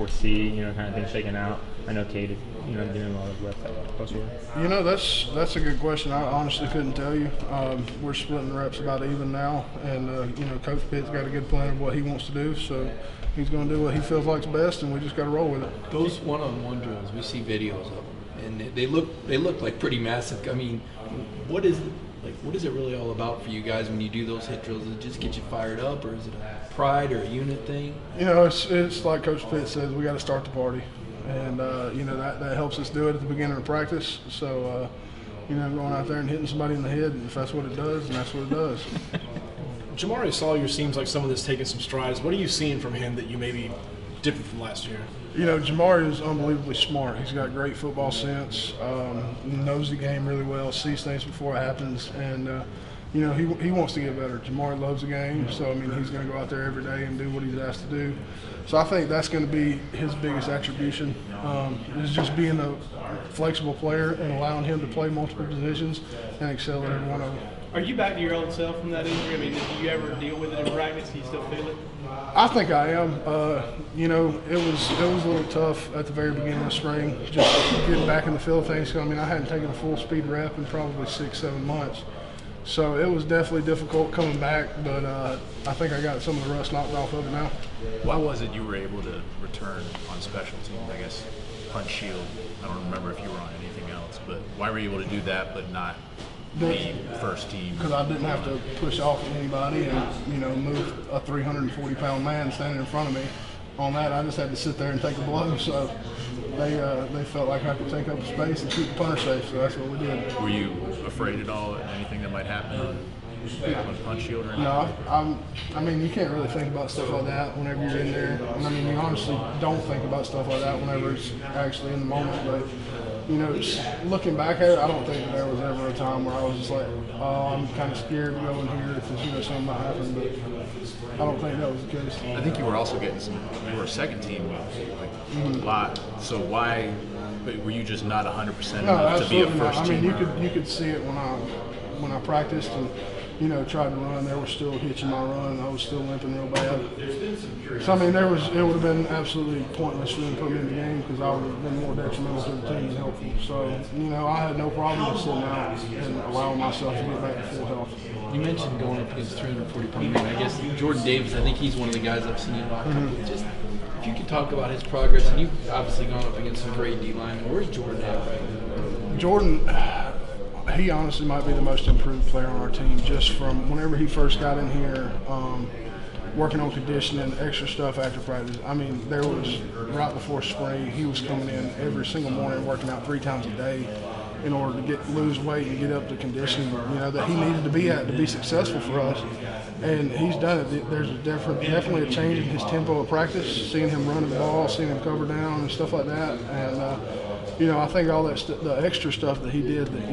foresee, kind of things shaking out? I know Cade is, doing a lot of reps elsewhere. That's a good question. I honestly couldn't tell you. We're splitting the reps about even now, and Coach Pitt's got a good plan of what he wants to do, so he's going to do what he feels like's best, and we just got to roll with it. Those one-on-one drills, we see videos of them, and they look like pretty massive. I mean, what is it really all about for you guys when you do those hit drills? Does it just get you fired up, or is it a pride or a unit thing? It's like Coach Pitt says, we got to start the party. And, that helps us do it at the beginning of practice. So, going out there and hitting somebody in the head, if that's what it does, and that's what it does. Jamari Sawyer seems like someone that's taking some strides. What are you seeing from him that you may be different from last year? Jamari is unbelievably smart. He's got great football sense, knows the game really well, sees things before it happens, and he wants to get better. Jamari loves the game, so he's going to go out there every day and do what he's asked to do. So I think that's going to be his biggest attribution, is just being a flexible player and allowing him to play multiple positions and excel at every one of them. Are you back to your old self from that injury? Did you ever deal with it in practice? Do you still feel it? I think I am. It was a little tough at the very beginning of spring, just getting back in the field of things. I hadn't taken a full speed rep in probably 6-7 months. So it was definitely difficult coming back, but I think I got some of the rust knocked off of it now. Why was it you were able to return on special teams? I guess punch shield. I don't remember if you were on anything else, but why were you able to do that but not the first team? Because I didn't have to push off of anybody and move a 340-pound man standing in front of me. On that, I just had to sit there and take a blow. So they felt like I could take up space and keep the punter safe. So that's what we did. Were you afraid at all of anything that might happen on punch shield or anything? No, you can't really think about stuff like that whenever you're in there. And you honestly don't think about stuff like that whenever it's actually in the moment. But just looking back at it, I don't think there was ever a time where I was just like, oh, I'm kind of scared to go in here because something might happen. But I don't think that was the case. I think you were also getting you were a second team a lot. So why? But were you just not 100% enough to be a first team? You could see it when I practiced and tried to run. They were still hitching my run. I was still limping real bad. So it would have been absolutely pointless for them to put me in the game because I would have been more detrimental to the team than helpful. So I had no problem with sitting out and allowing myself to get back to full health. You mentioned going up against 340-pound man. I guess Jordan Davis, I think he's one of the guys I've seen you lock up with. Just if you could talk about his progress, and you've obviously gone up against some great D linemen. Where's Jordan at right now? Jordan, he honestly might be the most improved player on our team just from whenever he first got in here, working on conditioning, extra stuff after practice. There was, right before spring, he was coming in every single morning working out 3 times a day in order to lose weight and get up to condition, that he needed to be at to be successful for us. And he's done it. There's definitely a change in his tempo of practice, seeing him running the ball, seeing him cover down and stuff like that. And, I think all that the extra stuff that he did that,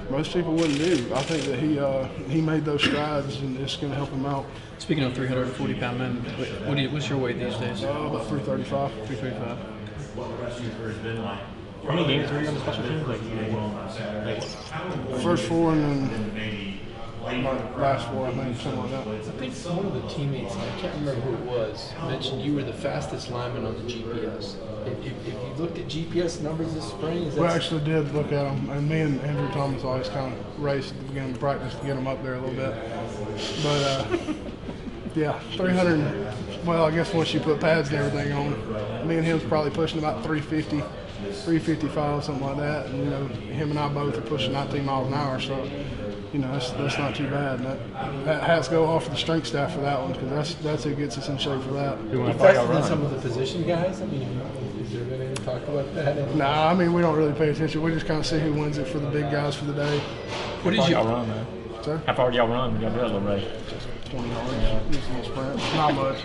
most people wouldn't do. I think that he made those strides, and it's going to help him out. Speaking of 340-pound men, what's your weight these days? About 335. 335. How many games were you on the special teams? First 4 and then last 4, I think, something like that. I think one of the teammates, I can't remember who it was, mentioned you were the fastest lineman on the GPS. If you looked at GPS numbers this spring, we actually did look at them, and me and Andrew Thomas always kind of raced at the beginning of practice to get them up there a little bit. But, yeah, 300, well, I guess once you put pads and everything on, me and him's probably pushing about 350, 355, something like that. And, him and I both are pushing 19 miles an hour, so, that's not too bad. And that hats go off for the strength staff for that one, because that's who gets us in shape for that. Faster than some of the position guys? Is there been any talk about that? Nah, we don't really pay attention. We just kind of see who wins it for the big guys for the day. What did y'all run, man? Sir? How far did y'all run? Y'all do that little race? Just 20 yards. Easy sprint. Not much.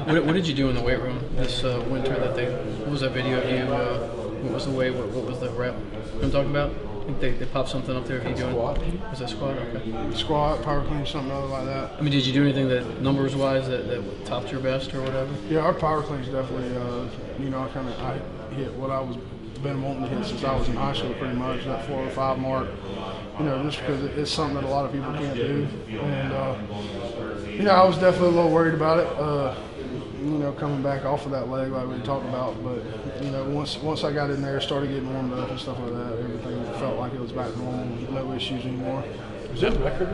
What did you do in the weight room this winter? What was that video of you? What was the weight? What was the rep? You know what I'm talking about? I think they popped something up there of you doing. Squat? Was that squat? Okay. Squat, power clean, something other like that. Did you do anything that numbers-wise that topped your best or whatever? Yeah, our power clean's definitely, I hit what I was been wanting to hit since I was in high school pretty much, that 405 mark. Just because it's something that a lot of people can't do. And, I was definitely a little worried about it. coming back off of that leg like we talked about. But once I got in there, started getting warmed up and stuff like that, everything felt like it was back to normal. No issues anymore. Is that record?